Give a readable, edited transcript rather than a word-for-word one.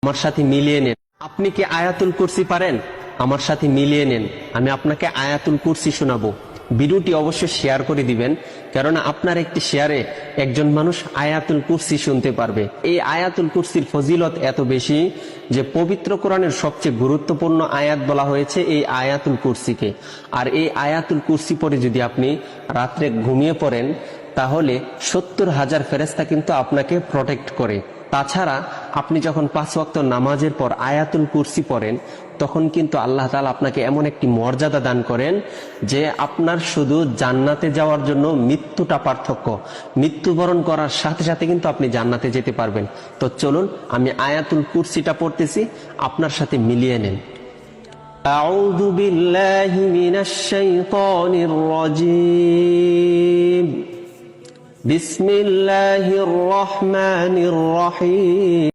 আমার সাথে মিলিয়ে নেন। আপনি কি আয়াতুল কুরসি পারেন? আমার সাথে মিলিয়ে নেন, আমি আপনাকে আয়াতুল কুরসি শোনাবো। ভিডিওটি অবশ্যই শেয়ার করে দিবেন, কারণ আপনার একটি শেয়ারে একজন মানুষ আয়াতুল কুরসি শুনতে পারবে। এই আয়াতুল কুরসির ফজিলত এত বেশি যে পবিত্র কোরআনের সবচেয়ে গুরুত্বপূর্ণ আয়াত বলা হয়েছে এই আয়াতুল কুরসিকে। আর এই আয়াতুল কুরসি পরে যদি আপনি রাত্রে ঘুমিয়ে পড়েন, তাহলে 70,000 ফেরেশতা কিন্তু আপনাকে প্রটেক্ট করে। তাছাড়া আপনি যখন 5 ওয়াক্ত নামাজের পর আয়াতুল কুরসি পড়েন, তখন কিন্তু আল্লাহ তাআলা আপনাকে এমন একটি মর্যাদা দান করেন যে আপনার শুধু জান্নাতে যাওয়ার জন্য মৃত্যুটা পার্থক্য। মৃত্যুবরণ করার সাথে সাথে কিন্তু আপনি জান্নাতে যেতে পারবেন। তো চলুন আমি আয়াতুল কুরসিটা পড়তেছি, আপনার সাথে মিলিয়ে নেন। আউযু বিল্লাহি মিনাশ শাইতানির রাজীম। বিসমিল্লাহির রহমানির রহিম।